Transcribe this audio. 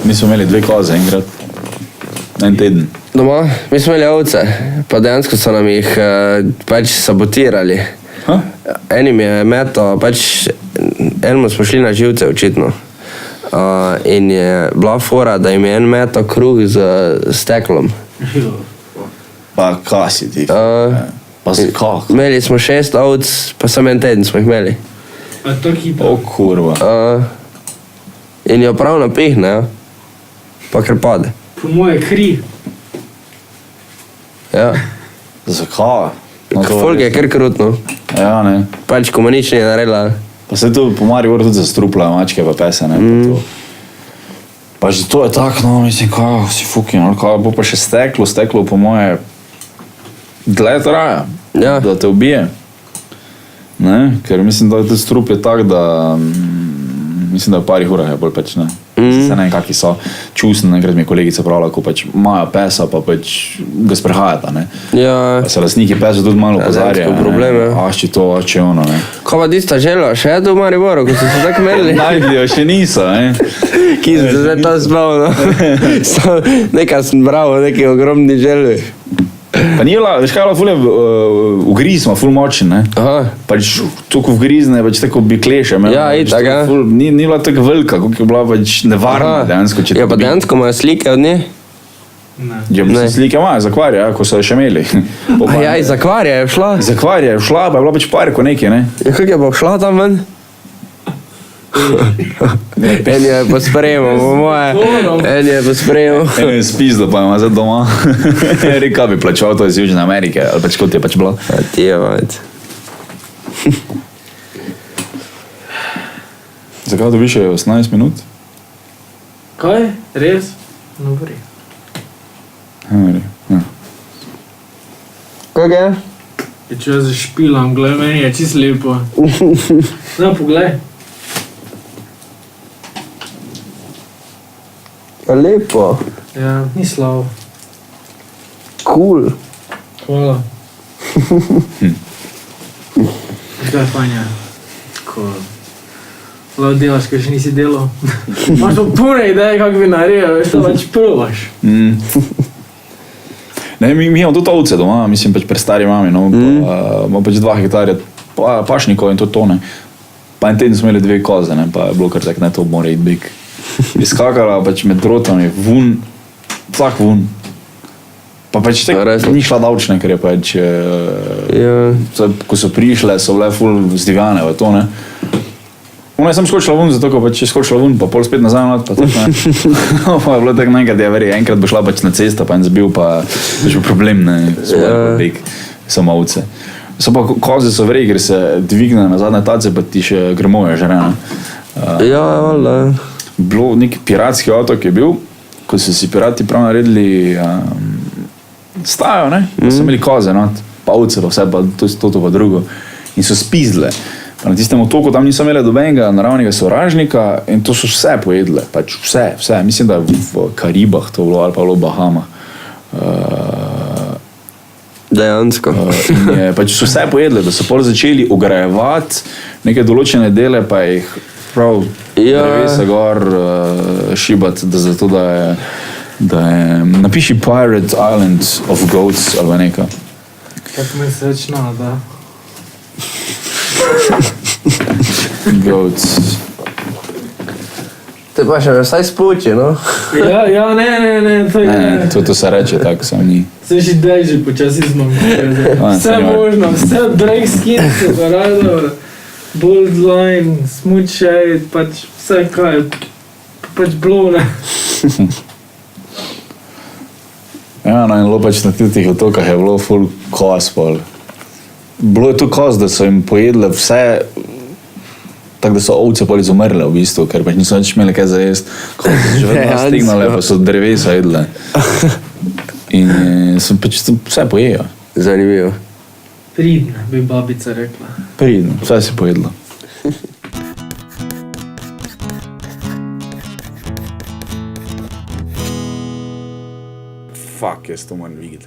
Mi smo imeli 2 koze enkrat. En teden. Doma, mi smo imeli ovce, pa dejansko so nam jih pač sabotirali. Enim je meto, pač enemu smo šli na živce očitno. In je bila fora, da jim je en meto kruh z steklom. Pa kaj si ti? Pa si kak? Imeli smo 6 ovc, pa samo en teden smo jih imeli. A to hitro? O kurva. In jo prav napihne, ja. Pa ker pade. Po moje kri. Ja. Zakaj? Folk je kar krutno. Ja, ne. Pač, ko mu nič ni naredila. Pa se tu po Mariboru tudi zastrupljajo mačke pa pese, ne. Pa že to je tak, no, mislim, kaj si fukin, ali kaj bo pa še steklo po moje dlje traja, Ja. da te ubije. Ne, ker mislim, da tudi strup je tak, da mislim, da v parih urah je bolj pač, ne. Se ne vem, kaki so čustni, enkrat mi je kolegica pravila, ko pač imajo pesa, pa pač ga sprehajata, ne. Ja. Pa se lastniki pesa tudi malo opozarjajo, dejansko problem, ja. Ašči to, ašči ono, ne. Ko pa tista želva, še je tu v Mariboru, ko so se tako imeli? Najdli jo še niso, ne. Ki sem se zdaj to spomnil. Nekaj sem bral o neki ogromni želvi. Pa ni bila, veš kaj je bila ful je ugriz, ima ful močen, ne. Aha. Pač toliko vgrizne, pač tako bi kleše. Ja, itak, ja. Ni bila tako velika, koliko je bila pač nevarna dejansko. Ja, pa dejansko imajo slike od nje? Ne. Ja, mislim, slike imajo, z akvarija, ko so jo še imeli. Ja, iz akvarija je šla? Z akvarija je šla, pa je bila pač parko nekaj, ne. Ja, kako je pa šla tam ven? En je pa sprejemal, po moje. En je pa sprejemal. En je spizdo, pa ima zdaj doma. Reka bi plačal, to je iz Južne Amerike, ali pač kot je pač bilo. A ti je vajt. Zakaj dobiš še 18 minut? Kaj? Res? No, bori. Ja. Kako je? Če jaz zašpilam, gled, meni je čisto lepo. No, poglej. Lepo. Ja, ni slabo. Cool. Hvala. To je fajn, ja. Ko lahko delaš, kaj še nisi delal. Imaš pa pune ideje, kako bi naredil, veš, to pač probaš. Ne, mi imamo tudi ovce doma, mislim pač pri stari mami, no, imamo pač 2 hektarja pašnikov in to ne. Pa en teden smo imeli 2 koze, ne, pa je bilo kar tak, ne, to mora iti big. Izkakala pač med drotami, vun, tak vun. Pa pač tako ni šla davčne, ker je pač, ko so prišle, so bile ful zdivjane v to, ne. Ona je sam skočila vun, zato ko pač je skočila vun, pa pol spet nazaj nad, pa tako, ne. Pa je bilo tako nekaj, da je veri, enkrat bo šla pač na cesto, pa en zbil, pa pač bo problem, ne, samo ovce. So pa koze so veri, ker se dvigne na zadnje tace, pa ti še grmoje žere, ne. Ja, valjda. Bilo nek piratski otok je bil, ko so si pirati prav naredili stajo, ne? Pa so imeli koze, no? Pa ovce, pa vse, pa to pa drugo. In so spizdle. Pa na tistem otoku tam niso imeli dobenega naravnega sovražnika in to so vse pojedle. Pač vse. Mislim, da je v Karibah to bilo ali pa v Bahamah. Dejansko. In je, pač so vse pojedle, da so pol začeli ugrajevati neke določene dele, pa jih prav drevesa gor šibati, da zato, da je napiši Pirate Island of Goats ali nekaj. Kako mi se več nada. Goats. Te pa še vsaj spuči, no? Ja, ne, to je... Ne, to se reče tako, sam ni. Se že daj že počasi zmanjkuje. Vse možno, vse break skin se pa rado. Bold line, smooth shade, pač vse kaj, pač blone. Ja, no in pač na tih otokah je bilo full kos pol. Bilo je tu kos, da so jim pojedle vse, tako da so ovce pol izumrle v bistvu, ker pač niso več imeli kaj za jest. Ko so že vedno stignale, pa so drevesa jedle. In so pač vse pojejo. Zanimivo. Pridna, bi babica rekla. Pridno, vse si pojedlo. Fuck, jaz to moram videti.